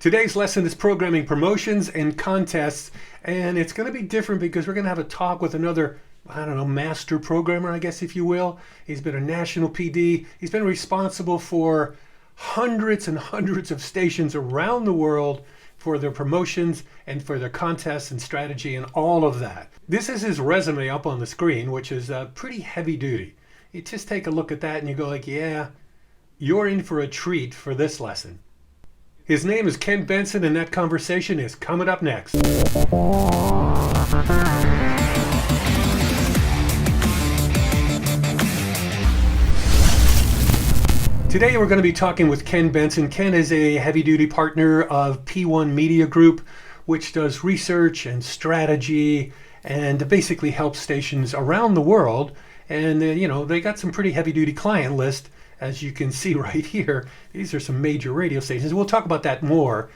Today's lesson is programming promotions and contests, and it's going to be different because we're going to have a talk with another, I don't know, master programmer, I guess, if you will. He's been a national PD. He's been responsible for hundreds and hundreds of stations around the world for their promotions and for their contests and strategy and all of that. This is his resume up on the screen, which is pretty heavy duty. You just take a look at that and you go like, yeah, you're in for a treat for this lesson. His name is Ken Benson, and that conversation is coming up next. Today we're going to be talking with Ken Benson. Ken is a heavy-duty partner of P1 Media Group, which does research and strategy and basically helps stations around the world. And they got some pretty heavy-duty client list. As you can see right here, these are some major radio stations. We'll talk about that more.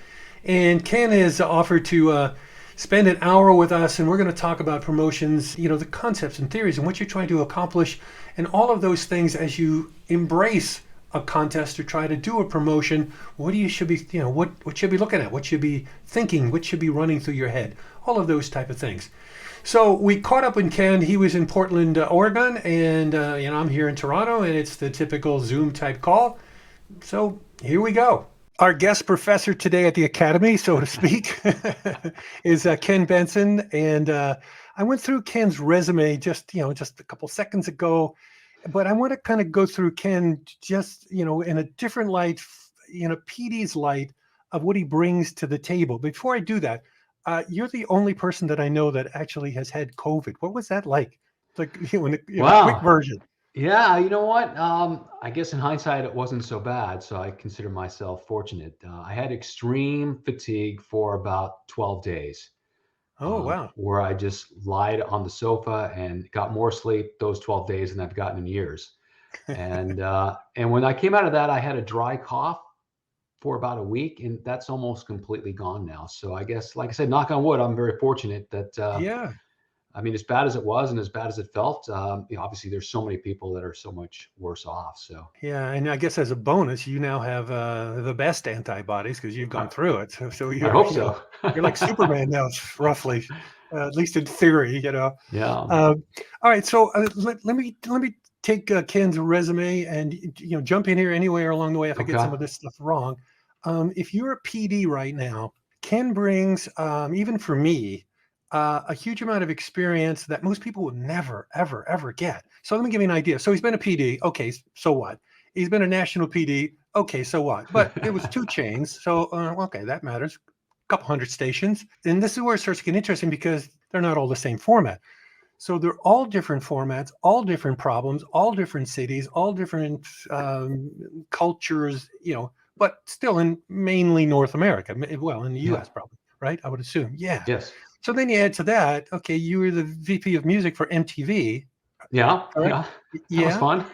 And Ken has offered to spend an hour with us, and we're going to talk about promotions, the concepts and theories and what you're trying to accomplish and all of those things as you embrace a contest or try to do a promotion. What you should be, what should be looking at, what should be thinking, what should be running through your head, all of those type of things. So we caught up with Ken. He was in Portland, Oregon, and I'm here in Toronto, and it's the typical Zoom type call. So here we go. Our guest professor today at the Academy, so to speak, is Ken Benson, and I went through Ken's resume just a couple seconds ago, but I want to kind of go through Ken just in a different light, PD's light of what he brings to the table. Before I do that. You're the only person that I know that actually has had COVID. What was that like? Like, Wow. quick version. Yeah, you know what? I guess in hindsight, it wasn't so bad. So I consider myself fortunate. I had extreme fatigue for about 12 days, Oh, wow. where I just lied on the sofa and got more sleep those 12 days than I've gotten in years. And when I came out of that, I had a dry cough for about a week, and that's almost completely gone now. So I guess, like I said, knock on wood, I'm very fortunate that, Yeah. I mean, as bad as it was and as bad as it felt, obviously there's so many people that are so much worse off. So Yeah. And I guess as a bonus, you now have the best antibodies because you've gone I, through it. So I you're, hope so. you're like Superman now, roughly, at least in theory, Yeah. All right. So let me take Ken's resume and jump in here anywhere along the way if I get Okay. some of this stuff wrong. If you're a PD right now, Ken brings, even for me, a huge amount of experience that most people would never, ever, ever get. So let me give you an idea. So he's been a PD. Okay, so what? He's been a national PD. Okay, so what? But it was 2 chains. So, okay, that matters. A couple hundred stations. And this is where it starts to get interesting because they're not all the same format. So they're all different formats, all different problems, all different cities, all different cultures, but still in mainly North America. Well, in the Yeah. US probably, right? I would assume. Yeah. Yes. So then you add to that, okay, you were the VP of music for MTV, Yeah. correct? Yeah. That was Yeah. fun.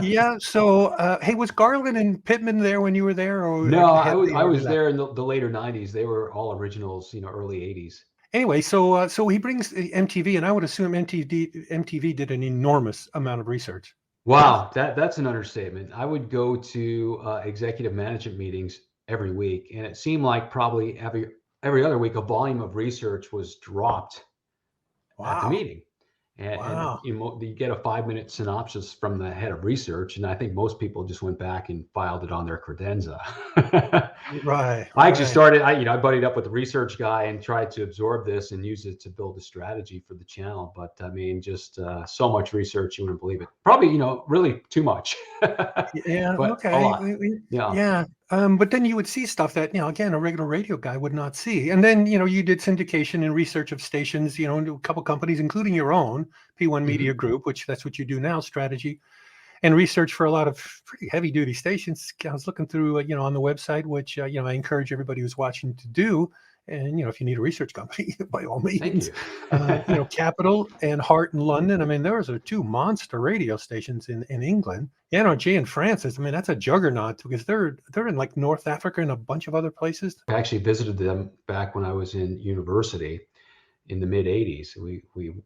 Yeah. So, hey, was Garland and Pittman there when you were there, or No, I had was they I already was left? there in the later 90s. They were all originals, early 80s. Anyway, so he brings MTV, and I would assume MTV did an enormous amount of research. Yes. Wow, that's an understatement. I would go to executive management meetings every week, and it seemed like probably every other week a volume of research was dropped at the Wow. meeting. And Wow. you get a 5-minute synopsis from the head of research, and I think most people just went back and filed it on their credenza. Right. I actually Right. started, I buddied up with the research guy and tried to absorb this and use it to build a strategy for the channel. But I mean, just so much research, you wouldn't believe it. Probably, really too much, Yeah. but a Okay. lot. Yeah. Yeah. But then you would see stuff that, again, a regular radio guy would not see. And then, you did syndication and research of stations, into a couple companies, including your own P1 Media Hmm. Group, which that's what you do now, strategy and research for a lot of pretty heavy duty stations. I was looking through, on the website, which, I encourage everybody who's watching to do. And, if you need a research company, by all Thank means, you. Capital and Heart in London. I mean, those are 2 monster radio stations in England. Jay and Francis. I mean, that's a juggernaut because they're in like North Africa and a bunch of other places. I actually visited them back when I was in university in the mid 80s. We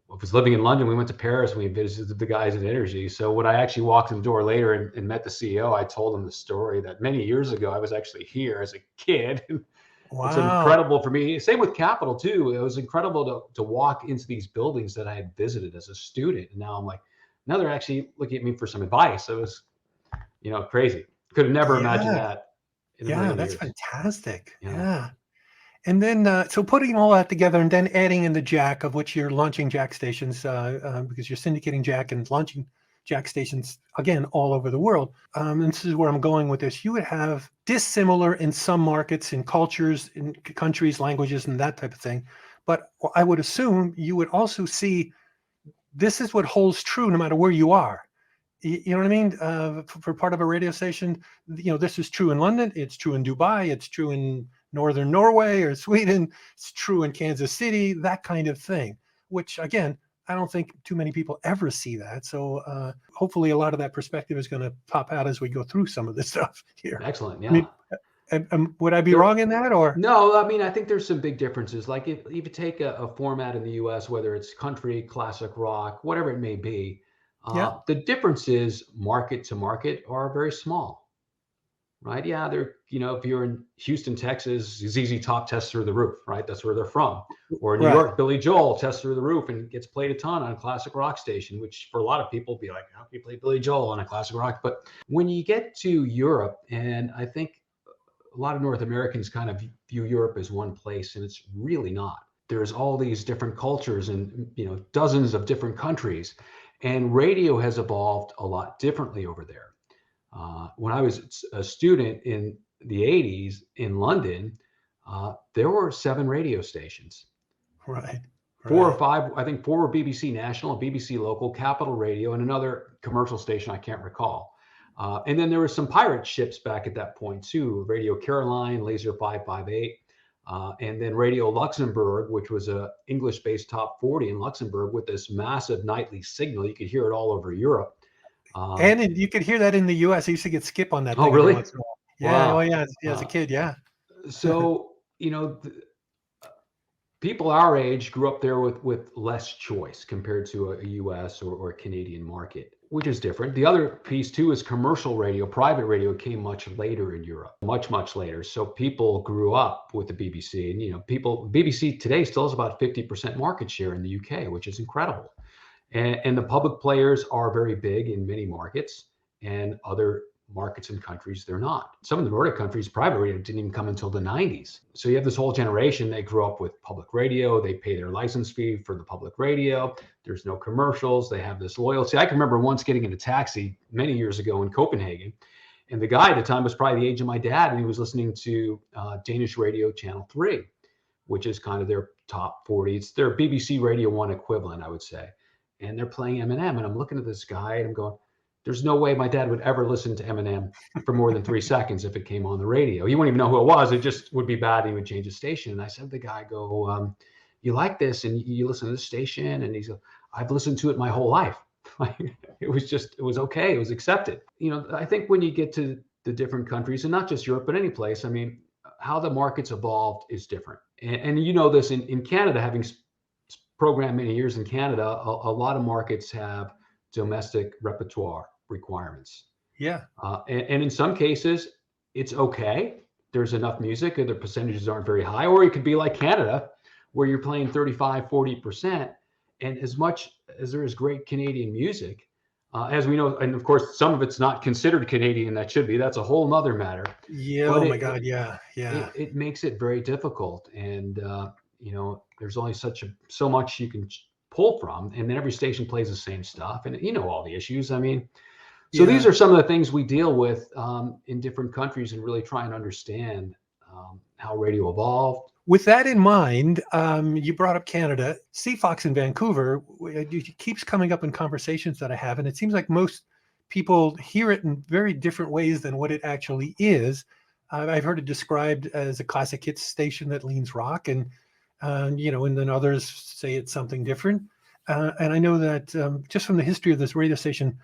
was living in London. We went to Paris and we visited the guys at Energy. So when I actually walked in the door later and met the CEO, I told him the story that many years ago I was actually here as a kid It's Wow. incredible for me. Same with Capitol too. It was incredible to walk into these buildings that I had visited as a student, and now I'm like, now they're actually looking at me for some advice. It was, crazy. Could have never imagined Yeah. that in a Yeah. million That's years. fantastic. Yeah, Yeah. And then, so putting all that together and then adding in the jack, of which you're launching jack stations, because you're syndicating jack and launching jack stations again all over the world. And this is where I'm going with this. You would have dissimilar in some markets, in cultures, in countries, languages, and that type of thing. But I would assume you would also see this is what holds true no matter where you are. You know what I mean? For part of a radio station, this is true in London. It's true in Dubai. It's true in northern Norway or Sweden. It's true in Kansas City. That kind of thing. Which again, I don't think too many people ever see that. So hopefully, a lot of that perspective is going to pop out as we go through some of this stuff here. excellent. I Yeah. mean, would I be There, wrong in that, or? no, I mean, I think there's some big differences. Like if you take a format in the US, whether it's country, classic rock, whatever it may be, Yeah. the differences market to market are very small, right? Yeah, if you're in Houston, Texas, ZZ Top tests through the roof, right? That's where they're from. Or New Right. York, Billy Joel tests through the roof and gets played a ton on a classic rock station, which for a lot of people be like, how can you play Billy Joel on a classic rock? But when you get to Europe, and I think a lot of North Americans kind of view Europe as one place, and it's really not. There's all these different cultures and dozens of different countries, and radio has evolved a lot differently over there. When I was a student in the 80s in London, there were 7 radio stations. Right. 4 or 5, I think 4 were BBC National, BBC Local, Capital Radio, and another commercial station I can't recall. And then there were some pirate ships back at that point too, Radio Caroline, Laser 558, and then Radio Luxembourg, which was a English-based top 40 in Luxembourg with this massive nightly signal. You could hear it all over Europe. And you could hear that in the U.S. I used to get skip on that Oh, thing every really? once in a while. Yeah. Oh, Wow. yeah. As a kid, yeah. So, people our age grew up there with less choice compared to a US or a Canadian market, which is different. The other piece too is commercial radio. Private radio came much later in Europe, much later. So people grew up with the BBC, and BBC today still has about 50% market share in the UK, which is incredible. And the public players are very big in many markets, and other markets and countries they're not. Some of the Nordic countries, private radio didn't even come until the 90s. So you have this whole generation, they grew up with public radio, they pay their license fee for the public radio, there's no commercials, they have this loyalty. I can remember once getting in a taxi many years ago in Copenhagen, and the guy at the time was probably the age of my dad, and he was listening to Danish radio channel 3, which is kind of their top 40. It's their BBC Radio 1 equivalent, I would say. And they're playing Eminem, and I'm looking at this guy and I'm going, there's no way my dad would ever listen to Eminem for more than 3 seconds if it came on the radio. He wouldn't even know who it was. It just would be bad. He would change the station. And I said to the guy, you like this and you listen to this station? And he said, I've listened to it my whole life. It was okay. It was accepted. I think when you get to the different countries, and not just Europe, but any place, I mean, how the markets evolved is different. And this in Canada, having programmed many years in Canada, a lot of markets have domestic repertoire requirements. Yeah. And in some cases, it's okay. There's enough music and the percentages aren't very high. Or it could be like Canada, where you're playing 35, 40%. And as much as there is great Canadian music, as we know, and of course, some of it's not considered Canadian, that should be. That's a whole nother matter. Yeah. But Oh, my God. Yeah. Yeah. It makes it very difficult. And, there's only so much you can pull from, and then every station plays the same stuff, and all the issues. I mean, so these are some of the things we deal with in different countries, and really try and understand how radio evolved. With that in mind, you brought up Canada. CFox in Vancouver, it keeps coming up in conversations that I have, and it seems like most people hear it in very different ways than what it actually is. I've heard it described as a classic hits station that leans rock, and then others say it's something different. And I know that just from the history of this radio station,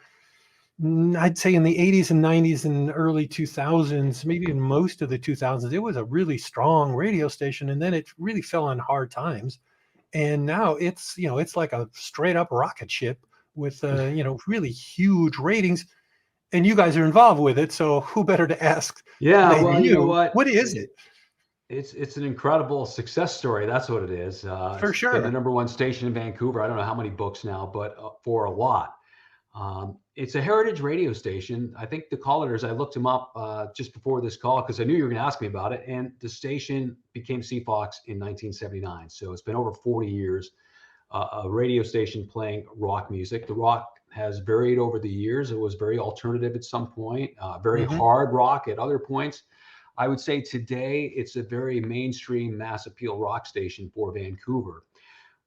I'd say in the 80s and 90s and early 2000s, maybe in most of the 2000s, it was a really strong radio station. And then it really fell on hard times. And now it's like a straight up rocket ship with, really huge ratings. And you guys are involved with it. So who better to ask Yeah, than well, you know what? What is it? It's an incredible success story. That's what it is. For It's been the sure. #1 station in Vancouver. I don't know how many books now, but for a lot. It's a heritage radio station. I think the callers, I looked him up just before this call because I knew you were going to ask me about it. And the station became CFox in 1979. So it's been over 40 years, a radio station playing rock music. The rock has varied over the years. It was very alternative at some point, very Hmm. hard rock at other points. I would say today it's a very mainstream mass appeal rock station for Vancouver,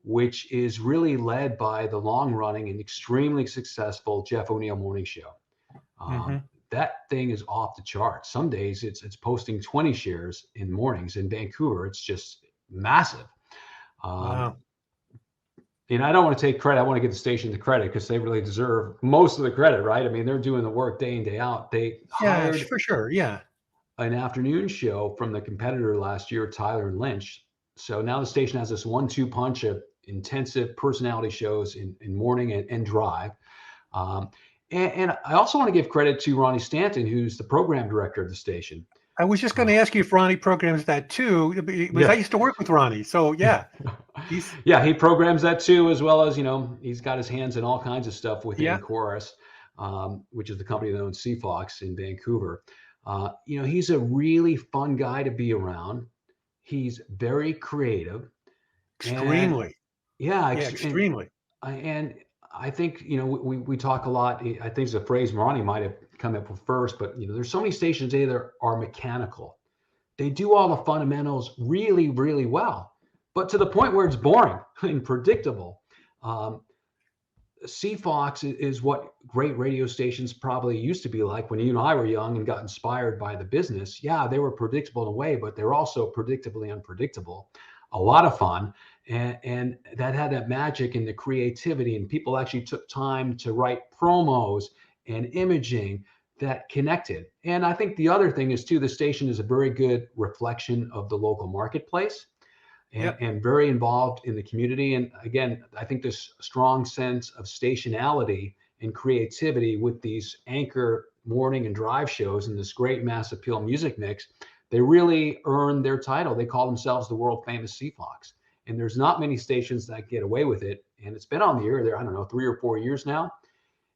which is really led by the long running and extremely successful Jeff O'Neill Morning Show. Hmm. That thing is off the charts. Some days it's posting 20 shares in mornings. In Vancouver, it's just massive. Um, Wow. and I don't want to take credit. I want to give the station the credit because they really deserve most of the credit, right? I mean, they're doing the work day in, day out. They Yeah, hired for sure. Yeah. an afternoon show from the competitor last year, Tyler and Lynch. So now the station has this 1-2 punch of intensive personality shows in morning and drive. Um, and I also want to give credit to Ronnie Stanton, who's the program director of the station. I was just going Uh, to ask you if Ronnie programs that too, because I yeah. used to work with Ronnie. So yeah, he's Yeah, he programs that too, as well as, he's got his hands in all kinds of stuff within yeah. Chorus, which is the company that owns CFox in Vancouver. He's a really fun guy to be around. He's very creative, and Extremely. yeah, Yeah, extremely. and I think we talk a lot. I think it's a phrase Ronnie might have come up with first, but there's so many stations today that are mechanical. They do all the fundamentals really, really well, but to the point where it's boring and predictable. Um, CFox is what great radio stations probably used to be like when you and I were young and got inspired by the business. Yeah, they were predictable in a way, but they're also predictably unpredictable. A lot of fun, and that had that magic and the creativity, and people actually took time to write promos and imaging that connected. And I think the other thing is too, the station is a very good reflection of the local marketplace Yep. and very involved in the community. And again, I think this strong sense of stationality and creativity with these anchor morning and drive shows and this great mass appeal music mix, they really earned their title. They call themselves the world famous CFox. And there's not many stations that get away with it. And it's been on the air there, I don't know, 3 or 4 years now.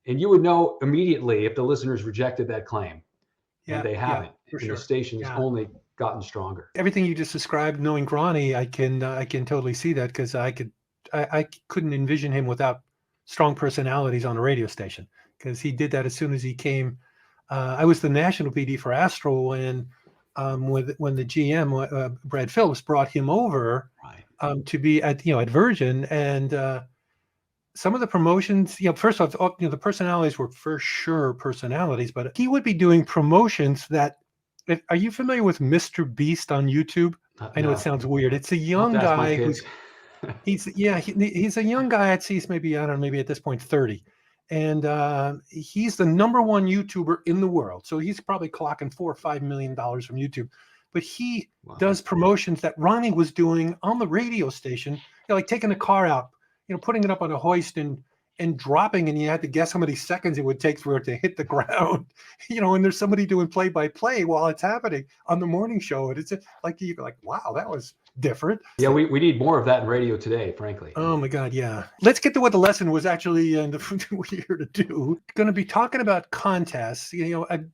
And you would know immediately if the listeners rejected that claim, and Yeah. they Yeah, haven't. for And the sure. station's Yeah. only gotten stronger. Everything you just described, knowing Ronnie, I can totally see that because I couldn't envision him without strong personalities on a radio station because he did that as soon as he came. I was the national PD for Astral when the GM Brad Phillips brought him over Right. to be at Virgin and some of the promotions. First off, the personalities were for sure personalities, but he would be doing promotions that. Are you familiar with Mr. Beast on YouTube? I know it No, sounds weird. It's a I'll have young to ask my guy kids. who's he's a young guy. I'd say he's maybe, I don't know, maybe at this point 30, and he's the #1 YouTuber in the world. So he's probably clocking $4 or $5 million from YouTube. But he Wow. does promotions that Ronnie was doing on the radio station, like taking a car out, putting it up on a hoist and dropping, and you had to guess how many seconds it would take for it to hit the ground. And there's somebody doing play by play while it's happening on the morning show, and it's just like you're like, wow, that was different. Yeah, we need more of that in radio today, frankly. Oh my God, yeah. Let's get to what the lesson was actually we're here to do. Going to be talking about contests.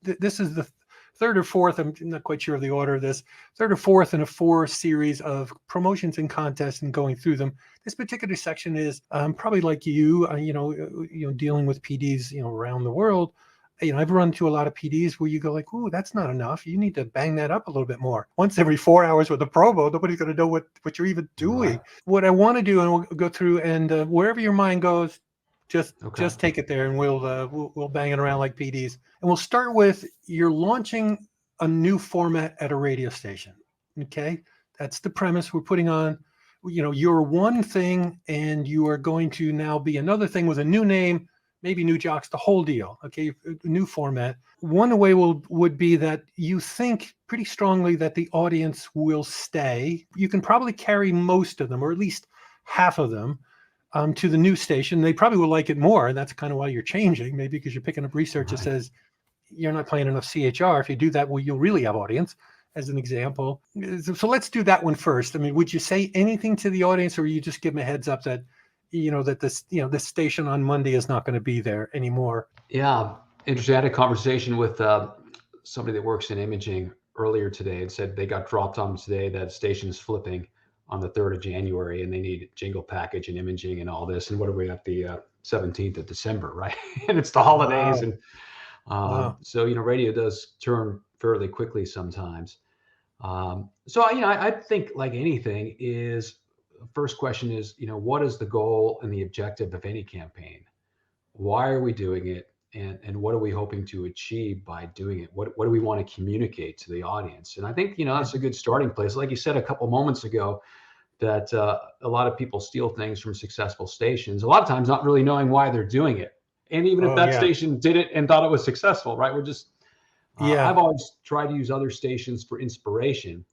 This is the third or fourth, I'm not quite sure of the order of this, third or fourth in a 4 series of promotions and contests and going through them. This particular section is probably like dealing with PDs, around the world. I've run to a lot of PDs where you go like, "Ooh, that's not enough. You need to bang that up a little bit more." Once every 4 hours with a promo, nobody's going to know what you're even doing. Right. What I want to do, and we'll go through, and wherever your mind goes, Okay. just take it there, and we'll bang it around like PDs. And we'll start with you're launching a new format at a radio station. Okay, that's the premise we're putting on. You're one thing, and you are going to now be another thing with a new name. Maybe new jocks, the whole deal. Okay, new format. One way would be that you think pretty strongly that the audience will stay. You can probably carry most of them, or at least half of them, to the new station. They probably will like it more, and that's kind of why you're changing. Maybe because you're picking up research that Right. says you're not playing enough CHR. If you do that, well, you'll really have audience. as an example. So let's do that one first. I mean, would you say anything to the audience, or you just give them a heads up that, that this station on Monday is not going to be there anymore? Yeah, interesting. I had a conversation with somebody that works in imaging earlier today and said they got dropped on today that station's flipping on the 3rd of January and they need jingle package and imaging and all this. And what are we at the 17th of December, right? And it's the holidays. Wow. And Wow. so, radio does turn fairly quickly sometimes. So, I think like anything is first question is, what is the goal and the objective of any campaign? Why are we doing it? And what are we hoping to achieve by doing it? What do we want to communicate to the audience? And I think, that's a good starting place. Like you said a couple moments ago, that a lot of people steal things from successful stations, a lot of times not really knowing why they're doing it. And even if Oh, that yeah. station did it and thought it was successful, right? We're just, Yeah. I've always tried to use other stations for inspiration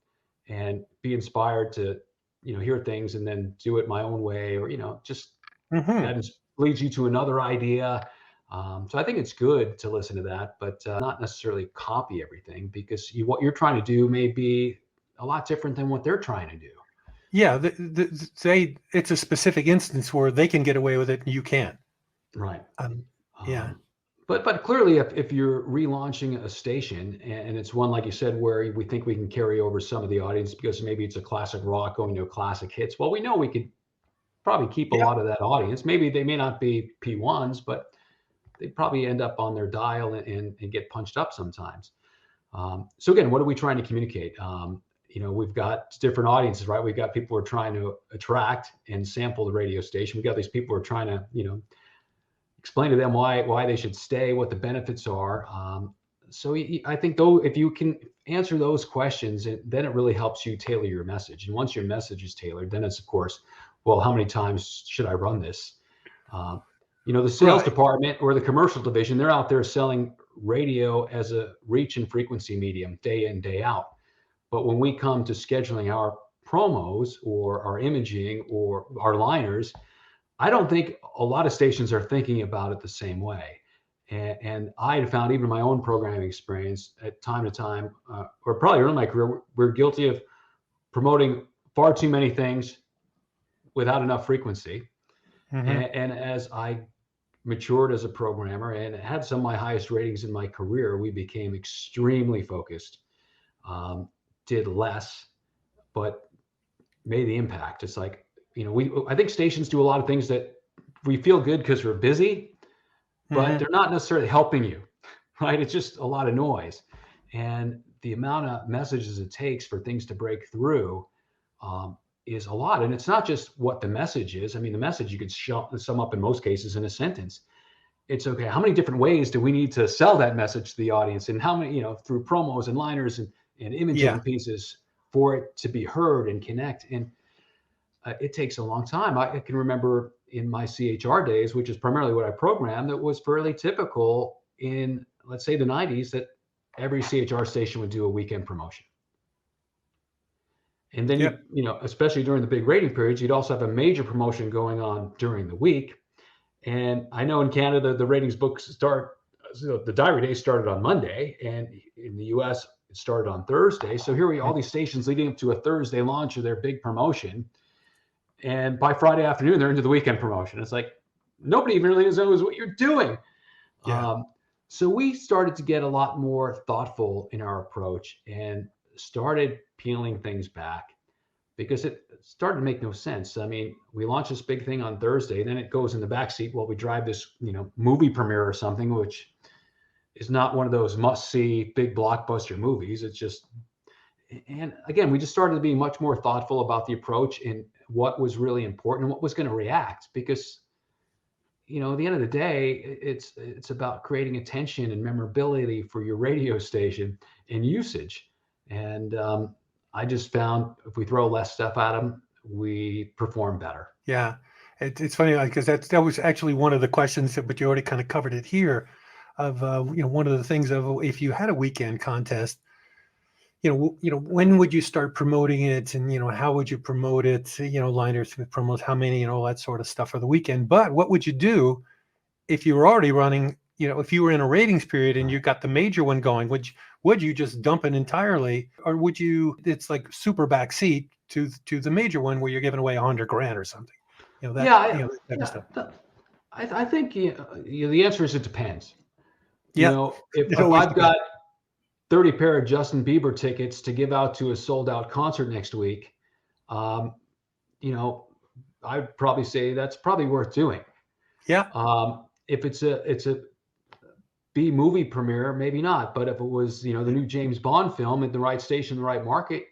and be inspired to, hear things and then do it my own way, or, just Hmm. that leads you to another idea. So I think it's good to listen to that, but not necessarily copy everything, because what you're trying to do may be a lot different than what they're trying to do. Yeah. It's a specific instance where they can get away with it and you can't. Right. Um, yeah. Um, but clearly, if you're relaunching a station and it's one, like you said, where we think we can carry over some of the audience because maybe it's a classic rock going to a classic hits, well, we know we could probably keep a Yep. lot of that audience. Maybe they may not be P1s, but they probably end up on their dial and get punched up sometimes. So again, what are we trying to communicate? We've got different audiences, right? We've got people who are trying to attract and sample the radio station. We've got these people who are trying to, explain to them why they should stay, what the benefits are. So I think though, if you can answer those questions, then it really helps you tailor your message. And once your message is tailored, then it's of course, well, how many times should I run this? The sales Right. department or the commercial division, they're out there selling radio as a reach and frequency medium day in, day out. But when we come to scheduling our promos or our imaging or our liners, I don't think a lot of stations are thinking about it the same way. And I had found even my own programming experience at time to time, or probably early in my career, we're guilty of promoting far too many things without enough frequency. Hmm. And as I matured as a programmer and had some of my highest ratings in my career, we became extremely focused, did less, but made the impact. It's like, I think stations do a lot of things that we feel good because we're busy, but Hmm. they're not necessarily helping you, right? It's just a lot of noise. And the amount of messages it takes for things to break through is a lot. And it's not just what the message is. I mean, the message you could sum up in most cases in a sentence. It's okay. How many different ways do we need to sell that message to the audience? And how many, through promos and liners and Yeah. imaging pieces for it to be heard and connect. And it takes a long time. I can remember in my CHR days, which is primarily what I programmed, that was fairly typical in, let's say, the 90s, that every CHR station would do a weekend promotion. And then Yep. especially during the big rating periods, you'd also have a major promotion going on during the week. And I know in Canada, the ratings books start, the diary day started on Monday, and in the US, it started on Thursday. So here we all these stations leading up to a Thursday launch of their big promotion. And by Friday afternoon, they're into the weekend promotion. It's like, nobody even really knows what you're doing. Yeah. So we started to get a lot more thoughtful in our approach and started peeling things back because it started to make no sense. I mean, we launch this big thing on Thursday, then it goes in the backseat while we drive this, movie premiere or something, which is not one of those must-see big blockbuster movies. It's just, and again, we just started to be much more thoughtful about the approach and what was really important and what was going to react, because at the end of the day, it's about creating attention and memorability for your radio station and usage. And I just found if we throw less stuff at them, we perform better. Yeah. It's funny because that was actually one of the questions, but you already kind of covered it here. Of one of the things of, if you had a weekend contest, when would you start promoting it, and how would you promote it? Liners with promos, how many, and all that sort of stuff for the weekend. But what would you do if you were already running? If you were in a ratings period and you Right. got the major one going, Would you just dump it entirely, or would you? It's like super back seat to the major one where you're giving away 100 grand or something. Yeah, That type of yeah. stuff. I think the answer is it depends. Yeah, it If always I've depends. got 30 pair of Justin Bieber tickets to give out to a sold out concert next week, um, you know, I'd probably say that's probably worth doing. Yeah. If it's a B movie premiere, maybe not. But if it was, the new James Bond film at the right station, the right market,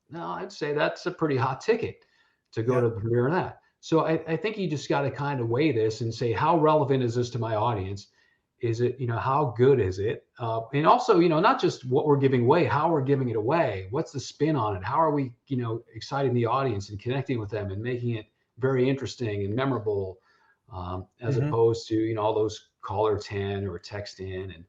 no, I'd say that's a pretty hot ticket to go Yeah. to the premiere of that. So I think you just got to kind of weigh this and say, how relevant is this to my audience? Is it, how good is it? And also, not just what we're giving away, how we're giving it away. What's the spin on it? How are we, exciting the audience and connecting with them and making it very interesting and memorable, as Hmm. opposed to, all those caller 10 or text in and,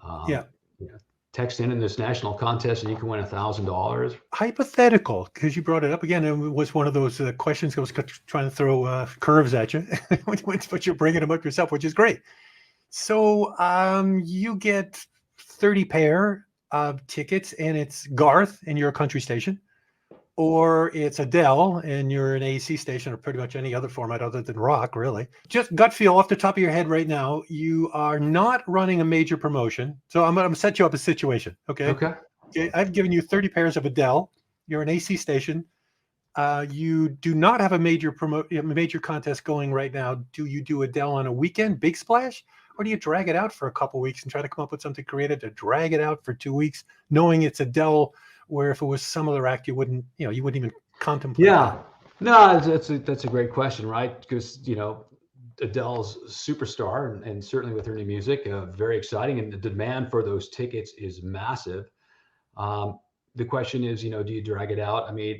um, Yeah. you know, text in this national contest and you can win $1,000. Hypothetical, because you brought it up again. It was one of those questions I was trying to throw curves at you, but you're bringing them up yourself, which is great. So you get 30 pair of tickets, and it's Garth, and you're a country station, or it's Adele, and you're an AC station, or pretty much any other format other than rock, really. Just gut feel off the top of your head right now, you are not running a major promotion. So I'm going to set you up a situation, okay? Okay. Okay, I've given you 30 pairs of Adele. You're an AC station. You do not have a major contest going right now. Do you do Adele on a weekend, big splash, or do you drag it out for a couple weeks and try to come up with something creative to drag it out for 2 weeks, knowing it's Adele, where if it was some other act, you wouldn't even contemplate that. Yeah. No, that's a great question, right? Because, Adele's a superstar and certainly with her new music, very exciting. And the demand for those tickets is massive. The question is, do you drag it out? I mean,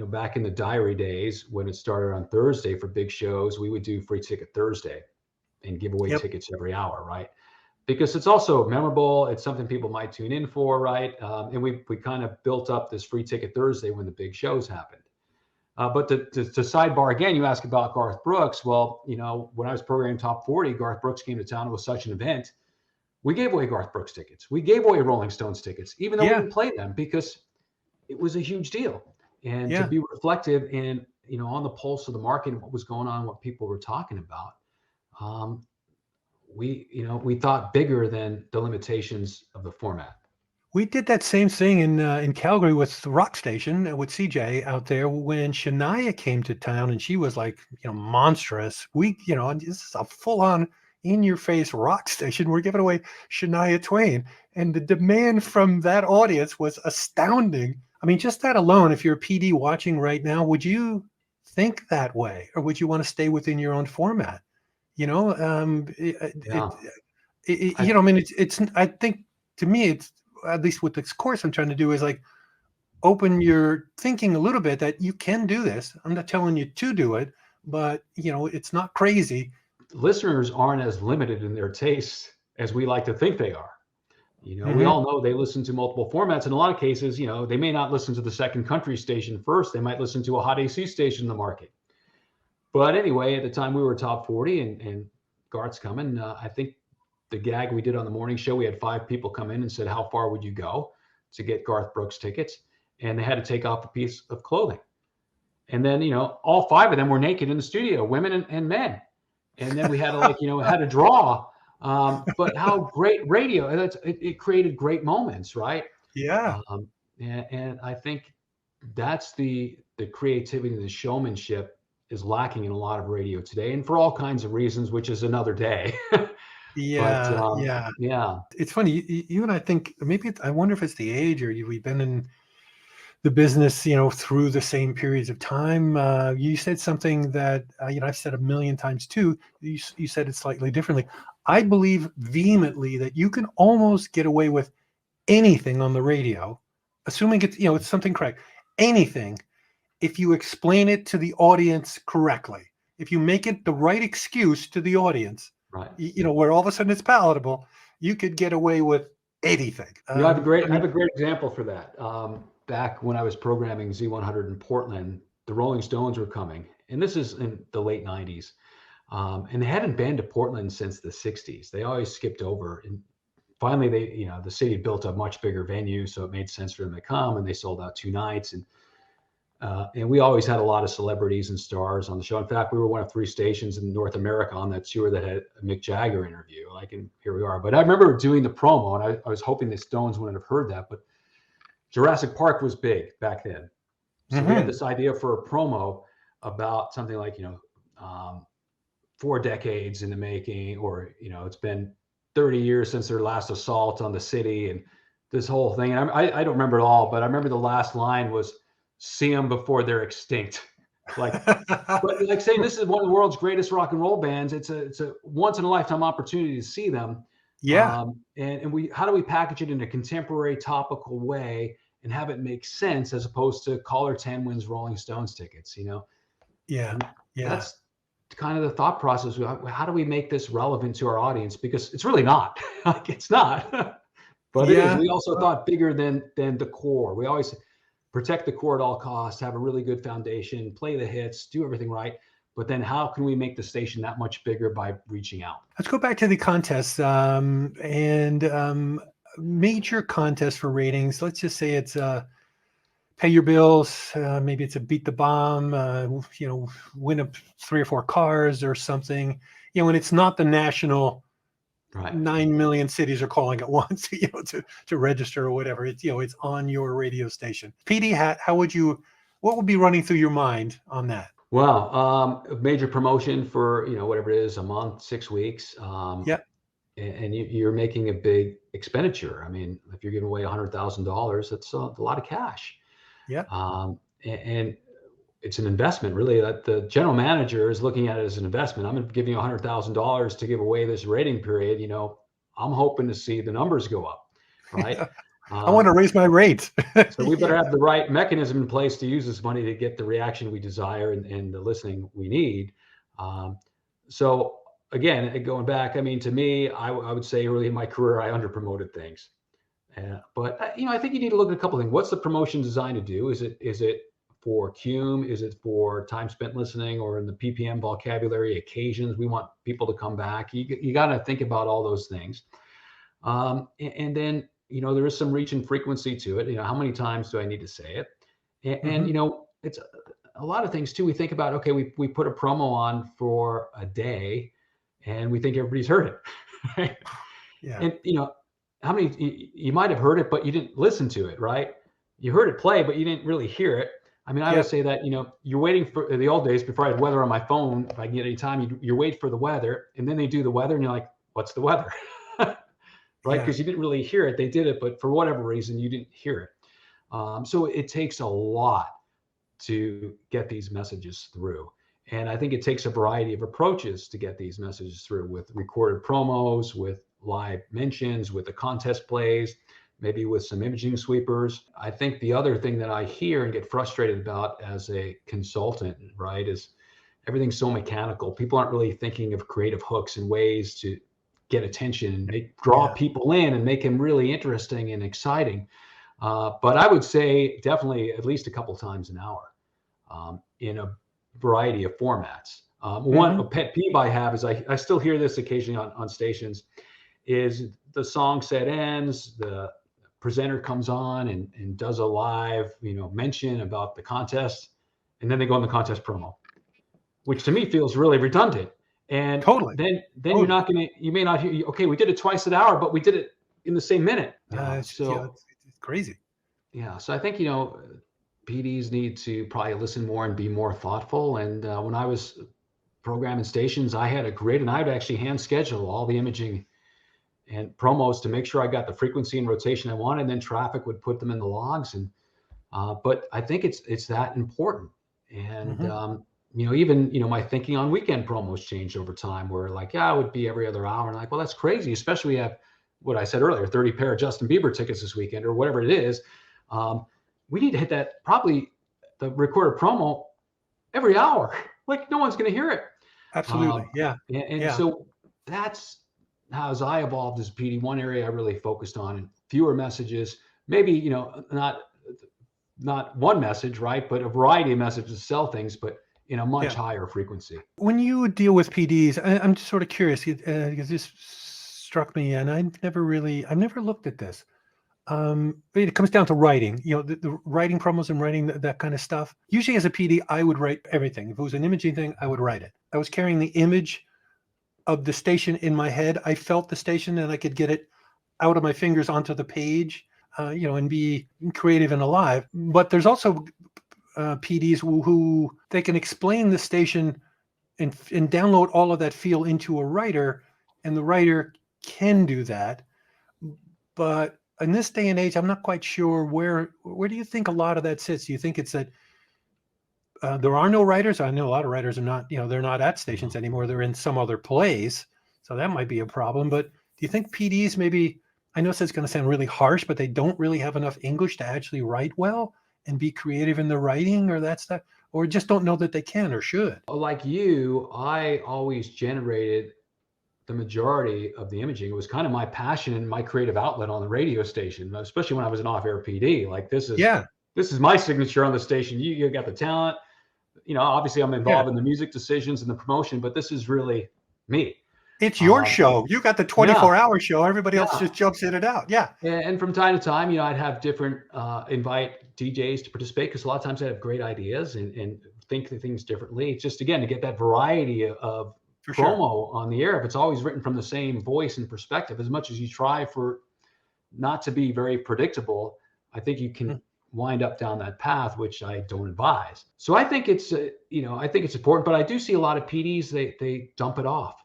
back in the diary days when it started on Thursday for big shows, we would do free ticket Thursday and give away Yep. tickets every hour, right? Because it's also memorable. It's something people might tune in for, right? And we kind of built up this free ticket Thursday when the big shows happened. But to sidebar again, you ask about Garth Brooks. Well, when I was programming Top 40, Garth Brooks came to town. It was such an event. We gave away Garth Brooks tickets. We gave away Rolling Stones tickets, even though we Yeah. didn't play them because it was a huge deal. And to Yeah. be reflective and, on the pulse of the market and what was going on, what people were talking about, um, we thought bigger than the limitations of the format. We did that same thing in Calgary with the rock station with CJ out there when Shania came to town, and she was like, monstrous. And this is a full on in your face rock station. We're giving away Shania Twain, and the demand from that audience was astounding. I mean, just that alone, if you're a PD watching right now, would you think that way, or would you want to stay within your own format? You know, Yeah. I mean, it's. I think to me, it's at least with this course I'm trying to do is like open your thinking a little bit that you can do this. I'm not telling you to do it, but it's not crazy. Listeners aren't as limited in their tastes as we like to think they are. We Hmm. all know they listen to multiple formats. In a lot of cases, they may not listen to the second country station first. They might listen to a hot AC station in the market. But anyway, at the time we were top 40 and Garth's coming, I think the gag we did on the morning show, we had 5 people come in and said, how far would you go to get Garth Brooks tickets? And they had to take off a piece of clothing. And then, all 5 of them were naked in the studio, women and men. And then we had to had to draw. But how great radio, it created great moments, right? Yeah. Um, and I think that's the creativity, the showmanship is lacking in a lot of radio today, and for all kinds of reasons, which is another day. But Yeah. Yeah. yeah, It's funny. You and I think maybe I wonder if it's the age or we've been in the business, through the same periods of time. You said something that, I've said a million times too. You said it slightly differently. I believe vehemently that you can almost get away with anything on the radio, assuming it's something correct. Anything, if you explain it to the audience correctly, if you make it the right excuse to the audience, right. where all of a sudden it's palatable, you could get away with anything. I have a great example for that. Back when I was programming Z100 in Portland, the Rolling Stones were coming, and this is in the late '90s, and they hadn't been to Portland since the '60s. They always skipped over, and finally the city built a much bigger venue, so it made sense for them to come, and they sold out 2 nights. And we always had a lot of celebrities and stars on the show. In fact, we were one of 3 stations in North America on that tour that had a Mick Jagger interview. And here we are. But I remember doing the promo, and I was hoping the Stones wouldn't have heard that, but Jurassic Park was big back then. So we had this idea for a promo about something like, 4 decades in the making, or, it's been 30 years since their last assault on the city, and this whole thing. And I don't remember it all, but I remember the last line was, "See them before they're extinct." But like saying this is one of the world's greatest rock and roll bands. It's a once in a lifetime opportunity to see them. Yeah. And how do we package it in a contemporary, topical way and have it make sense, as opposed to caller 10 wins Rolling Stones tickets, Yeah. And Yeah. that's kind of the thought process. How do we make this relevant to our audience? Because it's really not. It's not. But it is. We also thought bigger than the core. We always protect the core at all costs, have a really good foundation, play the hits, do everything right. But then how can we make the station that much bigger by reaching out? Let's go back to the contests and major contests for ratings. Let's just say it's pay your bills. Maybe it's a beat the bomb, win up 3 or 4 cars or something. And it's not the national, right. 9 million cities are calling at once, to register or whatever. It's, it's on your radio station. PD, what would be running through your mind on that? Well, major promotion for, whatever it is, a month, 6 weeks. Yeah. And you're making a big expenditure. I mean, if you're giving away $100,000, that's a lot of cash. Yeah. And it's an investment, really, that the general manager is looking at it as an investment. I'm going to give you $100,000 to give away this rating period. I'm hoping to see the numbers go up, right? I want to raise my rate. So we better have the right mechanism in place to use this money to get the reaction we desire and the listening we need. So again, going back, I mean, to me, I would say early in my career, I underpromoted things. But I think you need to look at a couple of things. What's the promotion designed to do? Is it for cume? Is it for time spent listening, or in the PPM vocabulary, occasions? We want people to come back. You got to think about all those things. And then, there is some reach and frequency to it. How many times do I need to say it? And it's a lot of things too. We think about, okay, we put a promo on for a day and we think everybody's heard it. Right? Yeah. And, how many, you might have heard it, but you didn't listen to it, right? You heard it play, but you didn't really hear it. I mean, I would say that, you're waiting for the old days before I had weather on my phone. If I can get any time, you wait for the weather, and then they do the weather and you're like, what's the weather? Right? Because you didn't really hear it. They did it, but for whatever reason, you didn't hear it. So it takes a lot to get these messages through. And I think it takes a variety of approaches to get these messages through, with recorded promos, with live mentions, with the contest plays, maybe with some imaging sweepers. I think the other thing that I hear and get frustrated about as a consultant, right, is everything's so mechanical. People aren't really thinking of creative hooks and ways to get attention and draw people in and make them really interesting and exciting. But I would say definitely at least a couple times an hour in a variety of formats. One pet peeve I have is I still hear this occasionally on stations, is the song set ends, the presenter comes on and does a live, mention about the contest, and then they go on the contest promo, which to me feels really redundant. And then you're not going to, you may not hear, okay, we did it twice an hour, but we did it in the same minute. It's crazy. Yeah. So I think, PDs need to probably listen more and be more thoughtful. And when I was programming stations, I had a grid, and I would actually hand schedule all the imaging and promos to make sure I got the frequency and rotation I wanted. And then traffic would put them in the logs. And but I think it's that important. And even my thinking on weekend promos changed over time, where like, it would be every other hour, and like, well, that's crazy, especially we have what I said earlier, 30 pair of Justin Bieber tickets this weekend or whatever it is. We need to hit that, probably the recorded promo, every hour. Like, no one's going to hear it. Absolutely. So that's how, as I evolved as a PD, one area I really focused on, and fewer messages, maybe, not one message, right? But a variety of messages to sell things, but in a much higher frequency. When you deal with PDs, I'm just sort of curious, because this struck me, and I've never looked at this. It comes down to writing, the writing promos and writing that kind of stuff. Usually as a PD, I would write everything. If it was an imaging thing, I would write it. I was carrying the image of the station in my head. I felt the station and I could get it out of my fingers onto the page, and be creative and alive. But there's also PDs who they can explain the station and download all of that feel into a writer, and the writer can do that. But in this day and age, I'm not quite sure where do you think a lot of that sits? Do you think it's that there are no writers? I know a lot of writers are not, they're not at stations anymore. They're in some other place. So that might be a problem. But do you think PDs maybe, I know it's going to sound really harsh, but they don't really have enough English to actually write well and be creative in the writing, or that stuff, or just don't know that they can or should? Like you, I always generated the majority of the imaging. It was kind of my passion and my creative outlet on the radio station, especially when I was an off-air PD. Like this is my signature on the station. You got the talent. Obviously I'm involved in the music decisions and the promotion, but this is really me. It's your show. You got the 24-hour show. Everybody else just jumps in and out. Yeah. And from time to time, I'd have different invite DJs to participate, because a lot of times I have great ideas and think of things differently. It's just, again, to get that variety of promo on the air. If it's always written from the same voice and perspective, as much as you try for not to be very predictable, I think you can wind up down that path, which I don't advise. So I think it's, I think it's important, but I do see a lot of PDs, they dump it off.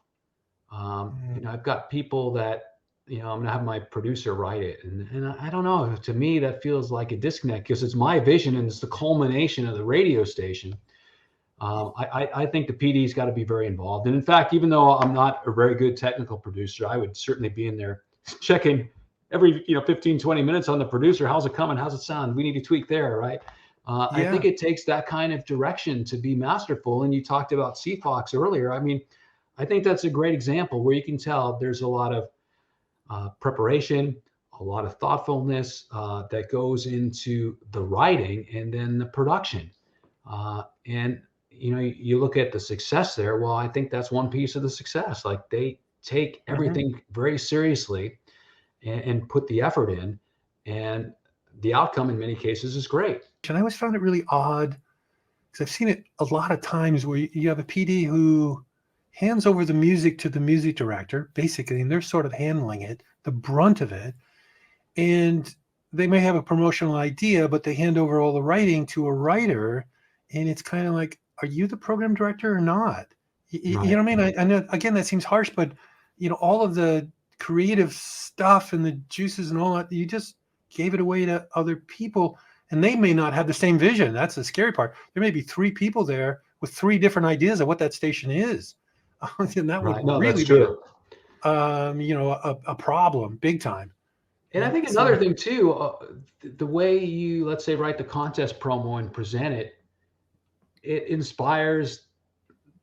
I've got people that, I'm going to have my producer write it. And I don't know, to me, that feels like a disconnect, because it's my vision and it's the culmination of the radio station. I think the PD's got to be very involved. And in fact, even though I'm not a very good technical producer, I would certainly be in there checking every 15, 20 minutes on the producer. How's it coming? How's it sound? We need to tweak there, right? I think it takes that kind of direction to be masterful. And you talked about CFox earlier. I mean, I think that's a great example where you can tell there's a lot of preparation, a lot of thoughtfulness that goes into the writing and then the production. And you look at the success there. Well, I think that's one piece of the success. Like, they take everything very seriously and put the effort in, and the outcome in many cases is great. And I always found it really odd, because I've seen it a lot of times where you have a PD who hands over the music to the music director, basically, and they're sort of handling it, the brunt of it. And they may have a promotional idea, but they hand over all the writing to a writer. And it's kind of like, are you the program director or not? You know what I mean? I know, again, that seems harsh, but all of the creative stuff and the juices and all that, you just gave it away to other people, and they may not have the same vision. That's the scary part. There may be 3 people there with 3 different ideas of what that station is. And that would really be a problem, big time. And I think another thing too, the way you, let's say, write the contest promo and present it, it inspires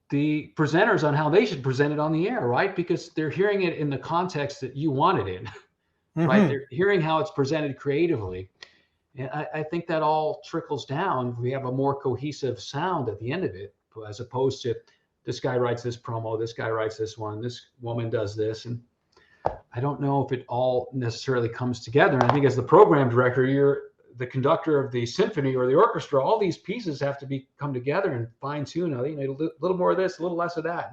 the presenters on how they should present it on the air, right? Because they're hearing it in the context that you want it in, right? They're hearing how it's presented creatively. And I think that all trickles down. We have a more cohesive sound at the end of it, as opposed to this guy writes this promo, this guy writes this one, this woman does this. And I don't know if it all necessarily comes together. And I think as the program director, you're the conductor of the symphony or the orchestra. All these pieces have to come together and fine tune. A little more of this, a little less of that.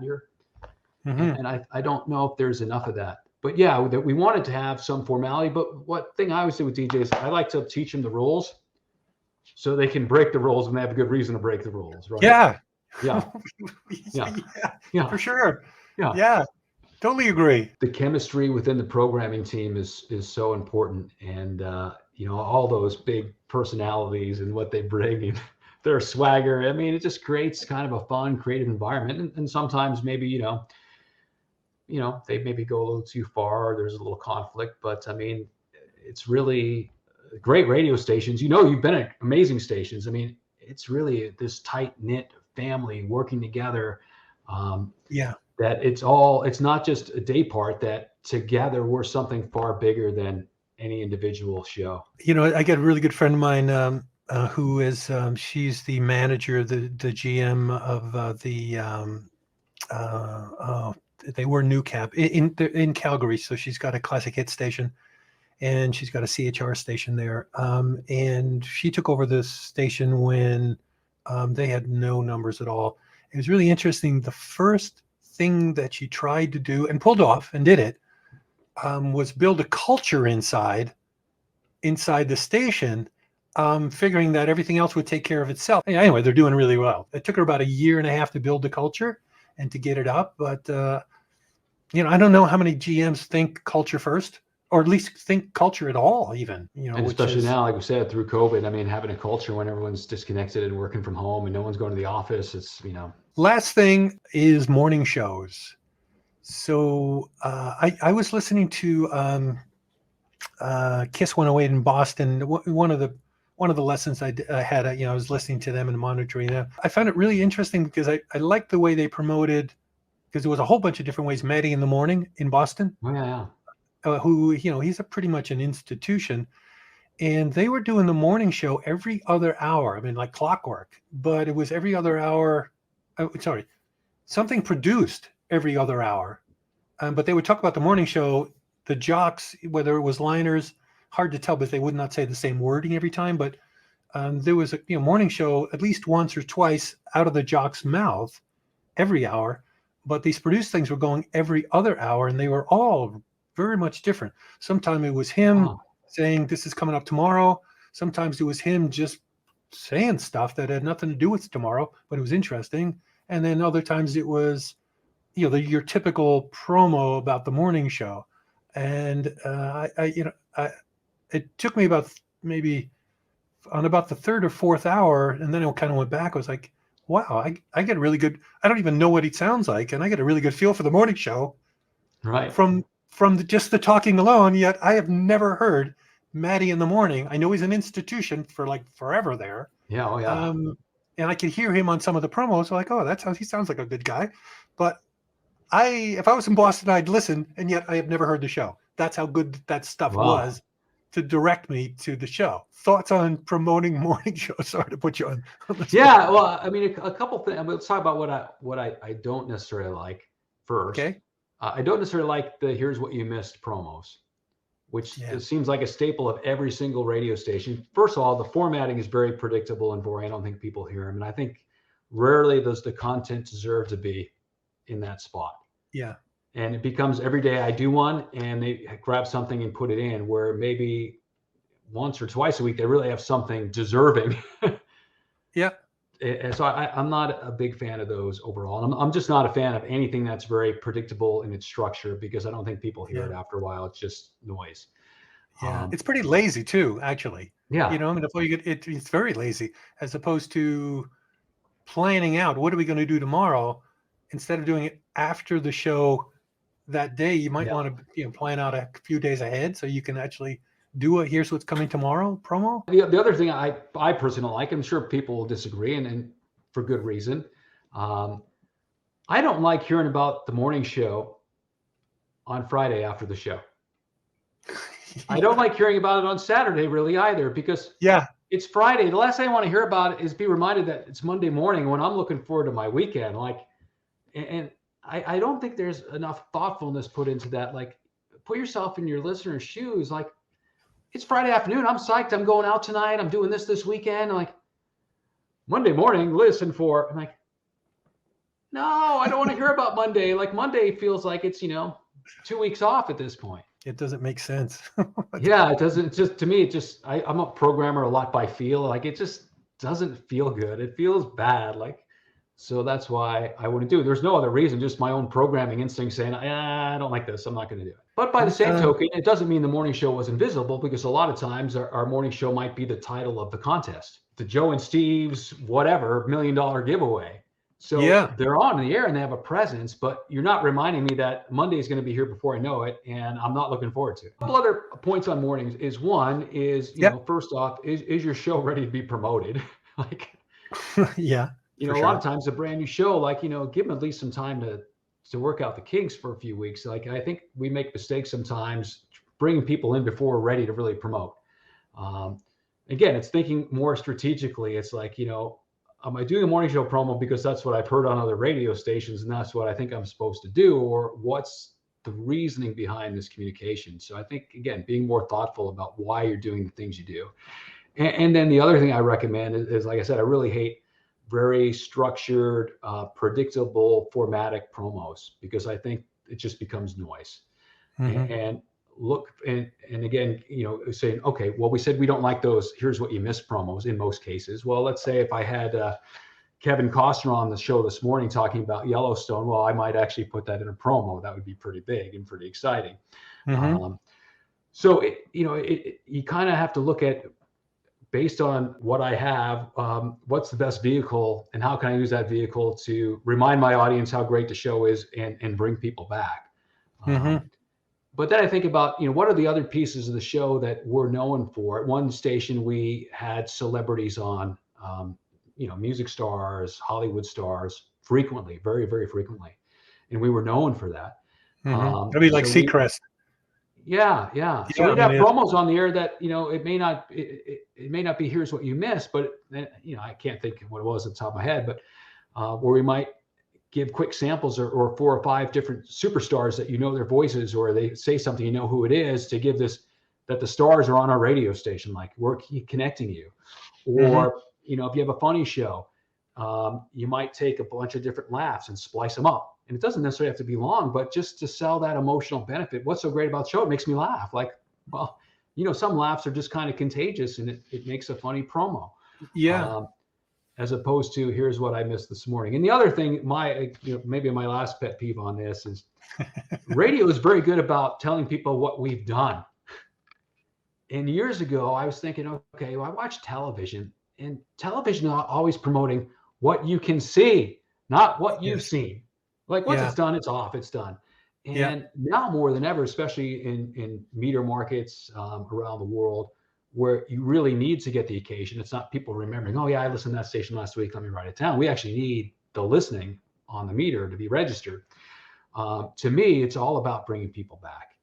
And I don't know if there's enough of that. But yeah, we wanted to have some formality. But what thing I always do with DJs, I like to teach them the rules so they can break the rules when they have a good reason to break the rules, right? Yeah. Yeah, for sure. Yeah, totally agree. The chemistry within the programming team is so important, and all those big personalities and what they bring and their swagger. I mean, it just creates kind of a fun, creative environment. And sometimes maybe they maybe go a little too far. Or there's a little conflict, but I mean, it's really great radio stations. You've been at amazing stations. I mean, it's really this tight knit family working together. That it's not just a day part, that together we're something far bigger than any individual show. I got a really good friend of mine who is she's the manager, the GM of they were new cap in Calgary. So she's got a classic hit station, and she's got a CHR station there. And she took over this station when they had no numbers at all. It was really interesting. The first thing that she tried to do and pulled off and did it was build a culture inside the station, figuring that everything else would take care of itself. Anyway, they're doing really well. It took her about 1.5 years to build the culture and to get it up. But, I don't know how many GMs think culture first, or at least think culture at all, even, And especially now, like we said, through COVID, I mean, having a culture when everyone's disconnected and working from home and no one's going to the office, it's, Last thing is morning shows. So I was listening to Kiss 108 in Boston. One of the lessons I had, I was listening to them and monitoring them. I found it really interesting because I liked the way they promoted, because there was a whole bunch of different ways. Maddie in the Morning in Boston, oh yeah, who, he's a pretty much an institution. And they were doing the morning show every other hour. I mean, like clockwork, but it was every other hour. Sorry, something produced every other hour. But they would talk about the morning show, the jocks, whether it was liners, hard to tell, but they would not say the same wording every time. But there was a morning show at least once or twice out of the jock's mouth every hour. But these produced things were going every other hour, and they were all very much different. Sometimes it was him saying, this is coming up tomorrow. Sometimes it was him just saying stuff that had nothing to do with tomorrow, but it was interesting. And then other times it was, your typical promo about the morning show. And it took me about maybe on about the third or fourth hour, and then it kind of went back. I was like, wow, I get a really good, I don't even know what he sounds like, and I get a really good feel for the morning show, right? From just the talking alone. Yet I have never heard Maddie in the Morning. I know he's an institution for like forever there. Yeah, oh yeah. And I could hear him on some of the promos. Like, oh, he sounds like a good guy. But if I was in Boston, I'd listen, and yet I have never heard the show. That's how good that stuff was to direct me to the show. Thoughts on promoting morning shows? Sorry to put you on the spot. Yeah, well, I mean, a couple things. Let's talk about what I don't necessarily like first. Okay. I don't necessarily like the "here's what you missed" promos, which it seems like a staple of every single radio station. First of all, the formatting is very predictable and boring. I don't think people hear them, and I think rarely does the content deserve to be in that spot. Yeah. And it becomes every day I do one, and they grab something and put it in, where maybe once or twice a week they really have something deserving. Yeah. And so I'm not a big fan of those overall. And I'm just not a fan of anything that's very predictable in its structure, because I don't think people hear it after a while. It's just noise. Yeah. It's pretty lazy too, actually. Yeah. I mean, before you get it's very lazy, as opposed to planning out what are we going to do tomorrow. Instead of doing it after the show that day, you might want to plan out a few days ahead so you can actually do here's what's coming tomorrow promo. The other thing I personally don't like, I'm sure people will disagree, and for good reason. I don't like hearing about the morning show on Friday after the show. I don't like hearing about it on Saturday really either, because it's Friday. The last thing I want to hear about is be reminded that it's Monday morning when I'm looking forward to my weekend. And I don't think there's enough thoughtfulness put into that. Like, put yourself in your listener's shoes. Like, it's Friday afternoon. I'm psyched. I'm going out tonight. I'm doing this weekend. Like, Monday morning, listen for. I'm like, no, I don't want to hear about Monday. Like, Monday feels like it's 2 weeks off at this point. It doesn't make sense. Yeah, it doesn't. Just to me, I'm a programmer a lot by feel. Like, it just doesn't feel good. It feels bad. Like. So that's why I wouldn't do it. There's no other reason, just my own programming instinct saying, I don't like this. I'm not going to do it. But by the same token, it doesn't mean the morning show was invisible, because a lot of times our morning show might be the title of the contest, the Joe and Steve's whatever $1 million giveaway. So they're on the air and they have a presence, but you're not reminding me that Monday is going to be here before I know it, and I'm not looking forward to it. A couple other points on mornings is one is, first off, is your show ready to be promoted? Like, a lot of times a brand new show, like, give them at least some time to work out the kinks for a few weeks. Like, I think we make mistakes sometimes bringing people in before we're ready to really promote. Again, it's thinking more strategically. It's like, am I doing a morning show promo because that's what I've heard on other radio stations and that's what I think I'm supposed to do, or what's the reasoning behind this communication? So I think, again, being more thoughtful about why you're doing the things you do. And then the other thing I recommend is, like I said, I really hate very structured, predictable, formatic promos, because I think it just becomes noise. Mm-hmm. And look, and again, saying, okay, well, we said we don't like those. Here's what you missed promos in most cases. Well, let's say if I had Kevin Costner on the show this morning talking about Yellowstone, well, I might actually put that in a promo. That would be pretty big and pretty exciting. Mm-hmm. So you kind of have to look at, based on what I have, what's the best vehicle and how can I use that vehicle to remind my audience how great the show is and bring people back. Mm-hmm. But then I think about, what are the other pieces of the show that we're known for? At one station, we had celebrities on, music stars, Hollywood stars, frequently, very, very frequently. And we were known for that. Mm-hmm. That'd be like So we, Seacrest. yeah. So Yeah, I we'd mean, have promos on the air that, it may not be here's what you missed, but I can't think of what it was at the top of my head, but where we might give quick samples or 4 or 5 different superstars that their voices, or they say something, who it is, to give this, that the stars are on our radio station, like we're connecting you. mm-hmm. Or, if you have a funny show, you might take a bunch of different laughs and splice them up. And it doesn't necessarily have to be long, but just to sell that emotional benefit. What's so great about the show? It makes me laugh. Like, well, some laughs are just kind of contagious, and it makes a funny promo. Yeah. As opposed to, here's what I missed this morning. And the other thing, maybe my last pet peeve on this is radio is very good about telling people what we've done. And years ago, I was thinking, okay, well, I watch television, and television is always promoting what you can see, not what you've seen. Like once it's done, it's off, it's done. And now more than ever, especially in meter markets around the world, where you really need to get the occasion. It's not people remembering, oh yeah, I listened to that station last week, let me write it down. We actually need the listening on the meter to be registered. To me, it's all about bringing people back.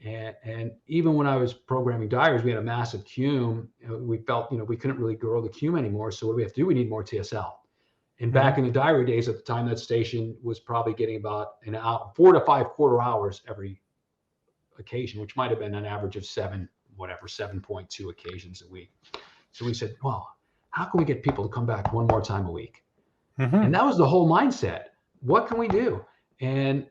And even when I was programming diaries, we had a massive cume. We felt, we couldn't really grow the cume anymore. So what do we have to do? We need more TSL. And back in the diary days, at the time, that station was probably getting about 4 to 5 quarter hours every occasion, which might have been an average of 7.2 occasions a week. So we said, well, how can we get people to come back one more time a week? Mm-hmm. And that was the whole mindset. What can we do? And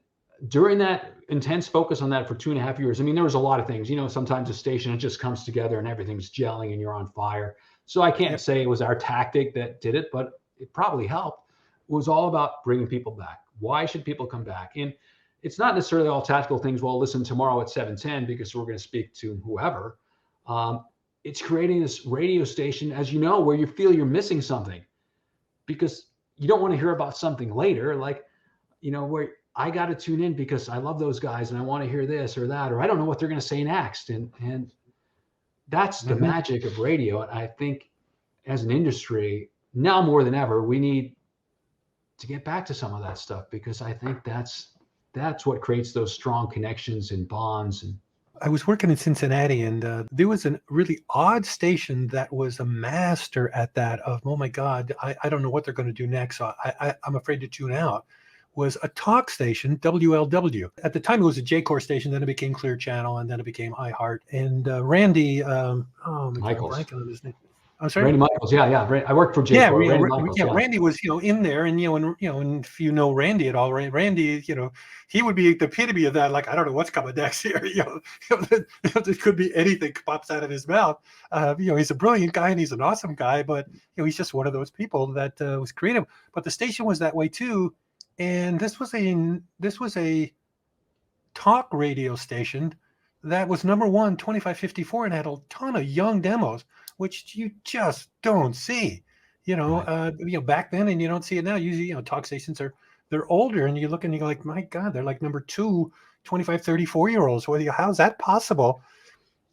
during that intense focus on that for 2.5 years, I mean, there was a lot of things, sometimes a station, it just comes together and everything's gelling and you're on fire. So I can't say it was our tactic that did it, but it probably helped. It was all about bringing people back. Why should people come back? And it's not necessarily all tactical things. Well, listen tomorrow at 7:10 because we're going to speak to whoever. It's creating this radio station, as you know, where you feel you're missing something because you don't want to hear about something later. Like, where I got to tune in because I love those guys and I want to hear this or that, or I don't know what they're going to say next. And that's the magic of radio. And I think as an industry, now more than ever, we need to get back to some of that stuff, because I think that's what creates those strong connections and bonds. And I was working in Cincinnati, and there was a really odd station that was a master at that of, oh my God, I don't know what they're going to do next. So I'm afraid to tune out. Was a talk station, WLW. At the time, it was a J-Core station. Then it became Clear Channel, and then it became iHeart. And Randy, oh my God, I'm blanking on his name. I'm sorry. Randy Michaels, yeah. I worked for J-Core. Randy was, in there, and and if you know Randy at all, Randy, he would be the epitome of that. Like, I don't know what's coming next here. There could be anything pops out of his mouth. He's a brilliant guy and he's an awesome guy, but he's just one of those people that was creative. But the station was that way too, and this was a talk radio station that was number one, 2554, and had a ton of young demos, which you just don't see, back then, and you don't see it now. Usually, talk stations they're older, and you look and you go like, my God, they're like number 2, 25, 34-year-olds. How's that possible?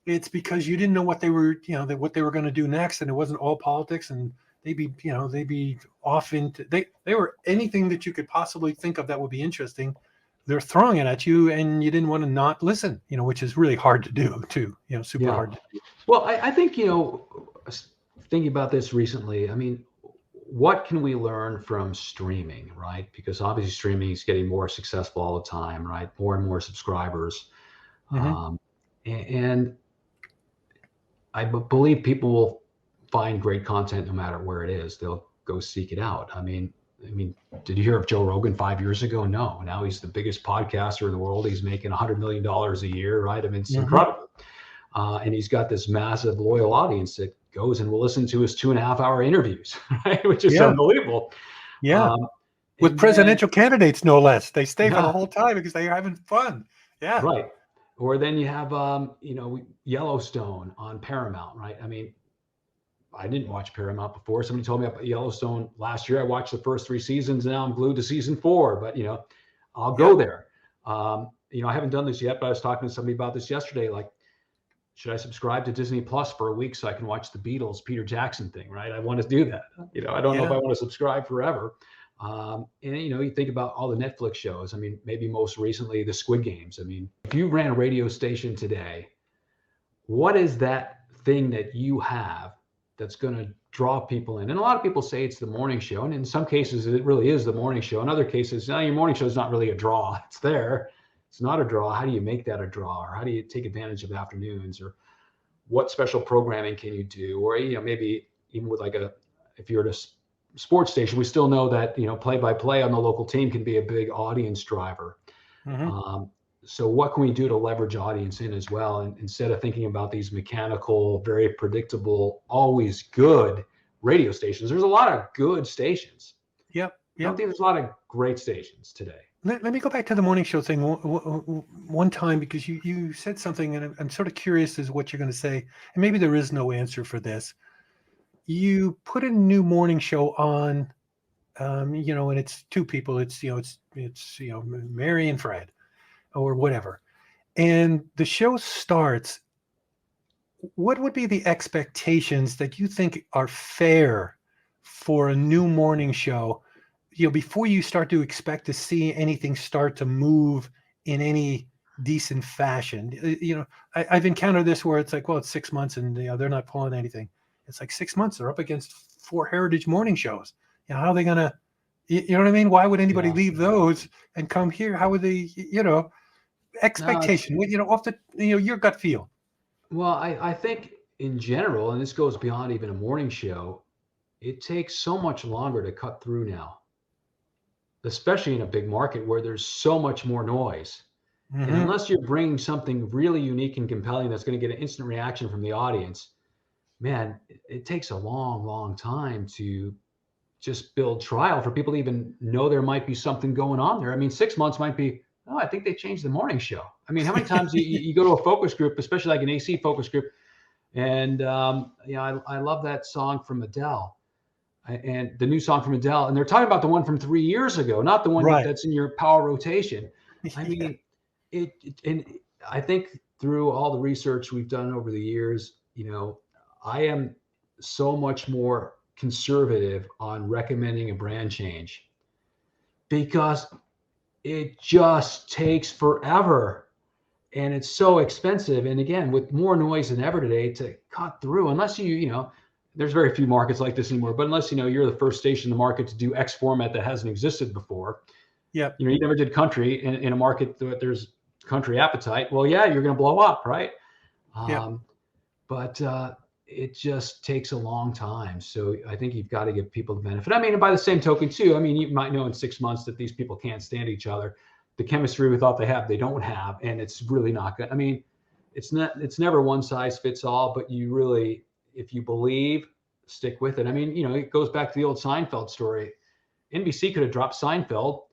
It's because you didn't know what they were, what they were going to do next, and it wasn't all politics, and they'd be off into they were anything that you could possibly think of that would be interesting. They're throwing it at you, and you didn't want to not listen, which is really hard to do too, super hard to do. Well, I think, thinking about this recently, I mean, what can we learn from streaming, right? Because obviously streaming is getting more successful all the time, right? More and more subscribers. Hmm. Um, and I believe people will find great content no matter where it is. They'll go seek it out. I mean, did you hear of Joe Rogan 5 years ago? No. Now he's the biggest podcaster in the world. He's making $100 million a year, right? I mean, it's Hmm. incredible. And he's got this massive loyal audience that goes and will listen to his 2.5 hour interviews, right? Which is Yeah. unbelievable. Yeah. Um, With and then, presidential candidates, no less. They stay for the yeah, whole time because they're having fun. Yeah. right. Or then you have, Yellowstone on Paramount, right? I mean, I didn't watch Paramount before. Somebody told me about Yellowstone last year. I watched the first 3 seasons, and now I'm glued to season 4. But I'll go Yep. there. I haven't done this yet, but I was talking to somebody about this yesterday. Like, should I subscribe to Disney Plus for a week so I can watch the Beatles Peter Jackson thing? Right? I want to do that. I don't know if Yeah. I want to subscribe forever. And you think about all the Netflix shows. I mean, maybe most recently the Squid Games. I mean, if you ran a radio station today, what is that thing that you have that's going to draw people in? And a lot of people say it's the morning show, and in some cases it really is the morning show. In other cases, no, your morning show is not really a draw. It's there. It's not a draw. How do you make that a draw? Or how do you take advantage of afternoons? Or what special programming can you do? Or maybe even with if you're at a sports station, we still know that play by play on the local team can be a big audience driver. Hmm. Um, so what can we do to leverage audience in as well? And instead of thinking about these mechanical, very predictable, always good radio stations, there's a lot of good stations. Yep. I don't Yep. think there's a lot of great stations today. Let me go back to the morning show thing one time because you said something and I'm sort of curious as what you're going to say. And maybe there is no answer for this. You put a new morning show on, and it's two people. It's Mary and Fred or whatever. And the show starts. What would be the expectations that you think are fair for a new morning show? Before you start to expect to see anything start to move in any decent fashion. I've encountered this where it's like, well, it's 6 months and they're not pulling anything. It's like 6 months. They're up against 4 heritage morning shows. How are they gonna? You know what I mean? Why would anybody Yeah. leave those and come here? How would they? No, it's Expectation. Off the your gut feel. well, I think in general, and this goes beyond even a morning show, it takes so much longer to cut through now, especially in a big market where there's so much more noise. And Hmm. unless you're bringing something really unique and compelling that's going to get an instant reaction from the audience, man, it takes a long, long time to just build trial for people to even know there might be something going on there. I mean, 6 months might be, oh, I think they changed the morning show. I mean, how many times you go to a focus group, especially like an AC focus group, and I love that song from Adele. And the new song from Adele, and they're talking about the one from 3 years ago, not the one Right. that's in your power rotation. I Yeah. mean, and I think through all the research we've done over the years, I am so much more conservative on recommending a brand change because it just takes forever and it's so expensive. And again, with more noise than ever today to cut through, unless there's very few markets like this anymore, but unless you're the first station in the market to do X format that hasn't existed before, Yep. you never did country in a market that there's country appetite. Well, yeah, you're going to blow up, right? Yep. But it just takes a long time. So I think you've got to give people the benefit. I mean, and by the same token, too, I mean, you might know in 6 months that these people can't stand each other. The chemistry we thought they don't have, and it's really not good. I mean, it's never one size fits all, but you really, if you believe, stick with it. I mean, it goes back to the old Seinfeld story. NBC could have dropped Seinfeld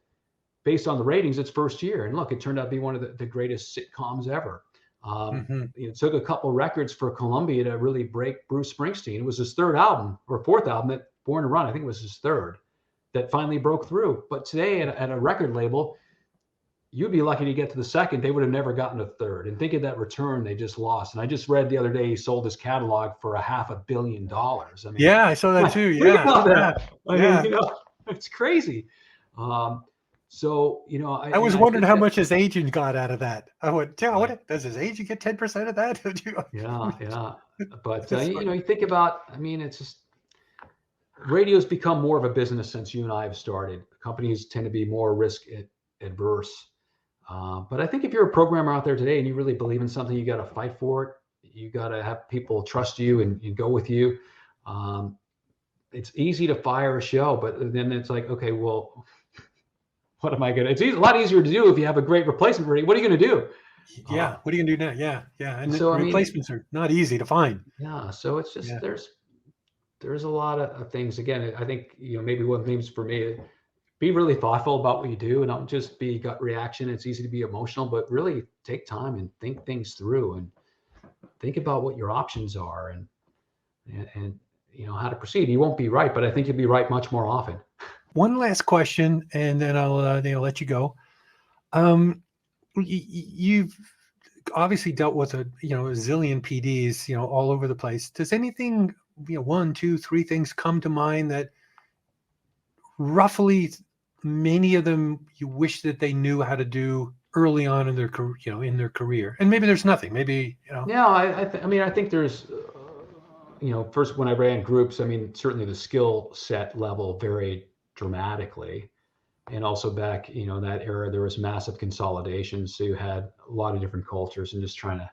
based on the ratings its first year. And look, it turned out to be one of the greatest sitcoms ever. Hmm. It took a couple records for Columbia to really break Bruce Springsteen. It was his third album or fourth album, that Born to Run, I think it was his third, that finally broke through. But today at a record label, you'd be lucky to get to the second. They would have never gotten a third. And think of that return they just lost. And I just read the other day he sold his catalog for $500 million. I mean, Yeah, I saw that too. think Yeah. about Yeah. that. I mean, Yeah. it's crazy. So, I was I wondering think how that, much his agent got out of that. I went, yeah, right. what does his agent get 10% of that? Yeah, yeah. But That's funny. you think about, I mean, it's just radio's become more of a business since you and I have started. Companies tend to be more risk adverse. But I think if you're a programmer out there today and you really believe in something, you got to fight for it. You got to have people trust you and go with you. Um, it's easy to fire a show, but then it's like, okay, well, what am I going to? It's a lot easier to do if you have a great replacement ready. What are you going to do? Yeah. What are you gonna do now? Yeah. Yeah. And the So I mean, replacements are not easy to find. yeah. So it's just Yeah. there's a lot of things. Again, I think maybe one of the things for me, be really thoughtful about what you do and don't just be gut reaction. It's easy to be emotional, but really take time and think things through and think about what your options are and how to proceed. You won't be right, but I think you'll be right much more often. One last question, and then I'll let you go. Um, you've obviously dealt with a zillion PDs, all over the place. Does anything, one, two, three things come to mind that roughly many of them you wish that they knew how to do early on in their career, and maybe there's nothing, maybe. Yeah, I think there's, first when I ran groups, I mean, certainly the skill set level varied dramatically. And also back, that era, there was massive consolidation. So you had a lot of different cultures and just trying to,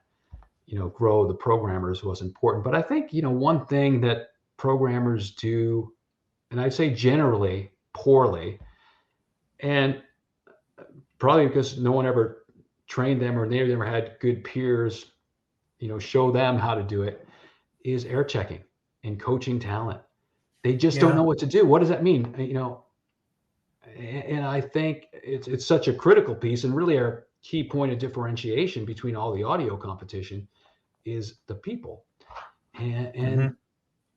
grow the programmers was important. But I think, one thing that programmers do, and I'd say generally poorly, and probably because no one ever trained them or they never had good peers, show them how to do it, is air checking and coaching talent. They just don't Yeah. know what to do. What does that mean? And I think it's such a critical piece, and really our key point of differentiation between all the audio competition is the people. And Hmm.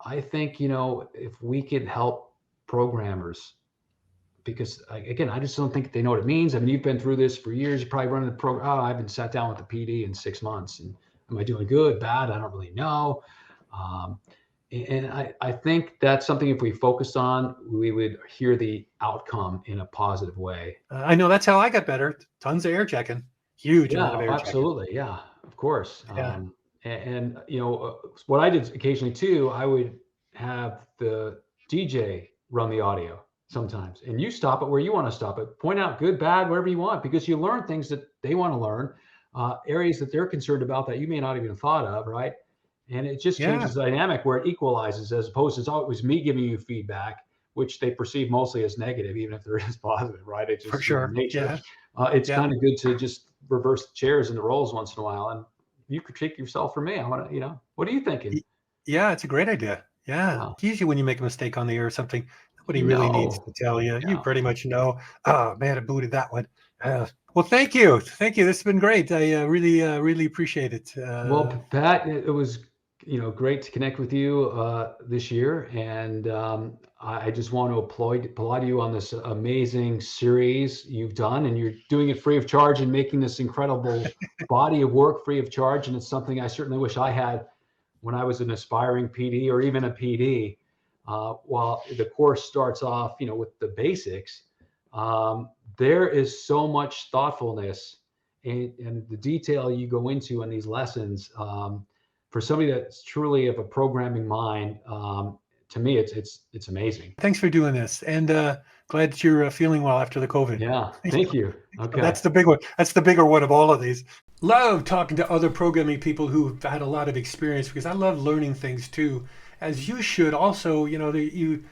I think if we could help programmers, because again, I just don't think they know what it means. I mean, you've been through this for years. You're probably running the program. Oh, I haven't sat down with the PD in 6 months, and am I doing good, bad? I don't really know. Um, and I think that's something if we focused on, we would hear the outcome in a positive way. I know that's how I got better. Tons of air checking, huge amount of Yeah, air checking. absolutely. Yeah, of course. Yeah. What I did occasionally too, I would have the DJ run the audio sometimes, and you stop it where you want to stop it. Point out good, bad, whatever you want, because you learn things that they want to learn, areas that they're concerned about that you may not even thought of, right? And it just Yeah. changes the dynamic where it equalizes, as opposed to it's always me giving you feedback, which they perceive mostly as negative, even if there is positive, right? It's For just sure. nature. Yeah. It's Yeah. kind of good to just reverse the chairs and the roles once in a while. And you critique yourself for me. I want to, what are you thinking? Y- Yeah, it's a great idea. Yeah. Yeah. Usually when you make a mistake on the air or something, nobody You really needs know. to tell you. You Yeah. pretty much know, oh man, I booted that one. Well, thank you. Thank you. This has been great. I really appreciate it. Well, Pat, it was great to connect with you this year, and I just want to applaud you on this amazing series you've done, and you're doing it free of charge and making this incredible body of work free of charge. And it's something I certainly wish I had when I was an aspiring PD or even a PD. While the course starts off, with the basics, there is so much thoughtfulness and the detail you go into in these lessons. For somebody that's truly of a programming mind, to me, it's amazing. Thanks for doing this, and glad that you're feeling well after the COVID. Yeah, thank you. Okay. That's the big one. That's the bigger one of all of these. Love talking to other programming people who've had a lot of experience because I love learning things too, as you should also. You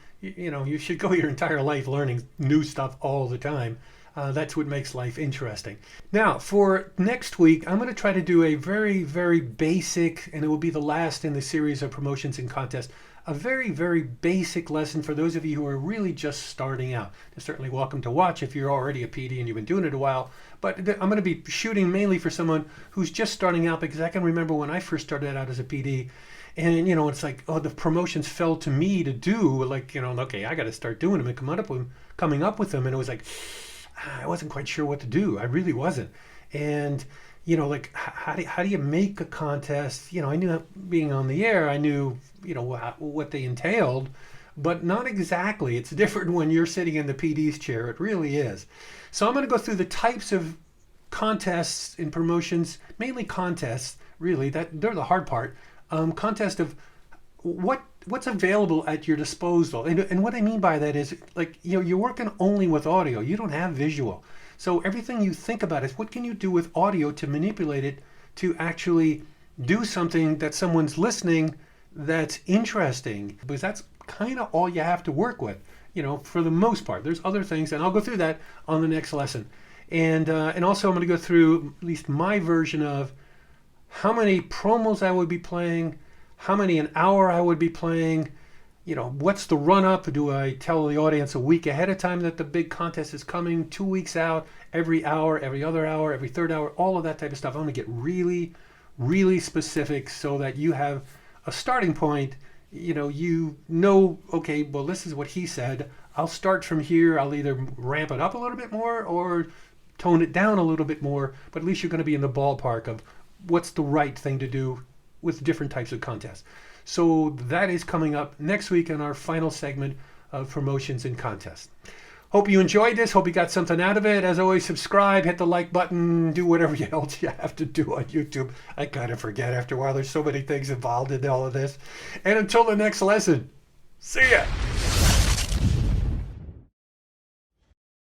should go your entire life learning new stuff all the time. That's what makes life interesting. Now, for next week, I'm going to try to do a very, very basic, and it will be the last in the series of promotions and contests, a very, very basic lesson for those of you who are really just starting out. They're certainly welcome to watch if you're already a PD and you've been doing it a while, but I'm going to be shooting mainly for someone who's just starting out because I can remember when I first started out as a PD. And it's like, oh, the promotions fell to me to do. Like, okay, I got to start doing them and coming up with them. And it was like, I wasn't quite sure what to do. I really wasn't. And like how do you make a contest? I knew being on the air, I knew what they entailed, but not exactly. It's different when you're sitting in the PD's chair. It really is. So I'm going to go through the types of contests and promotions, mainly contests. Really, that they're the hard part. Contest of what's available at your disposal. And what I mean by that is, like, you're working only with audio. You don't have visual. So everything you think about is what can you do with audio to manipulate it to actually do something that someone's listening that's interesting, because that's kind of all you have to work with, for the most part. There's other things, and I'll go through that on the next lesson. And also I'm going to go through at least my version of how many promos I would be playing, how many an hour I would be playing, what's the run up? Do I tell the audience a week ahead of time that the big contest is coming, 2 weeks out, every hour, every other hour, every third hour, all of that type of stuff. I'm going to get really, really specific so that you have a starting point. Okay, well, this is what he said. I'll start from here. I'll either ramp it up a little bit more or tone it down a little bit more, but at least you're going to be in the ballpark of what's the right thing to do with different types of contests. So that is coming up next week in our final segment of promotions and contests. Hope you enjoyed this. Hope you got something out of it. As always, subscribe, hit the like button, do whatever else you have to do on YouTube. I kind of forget after a while. There's so many things involved in all of this. And until the next lesson, see ya.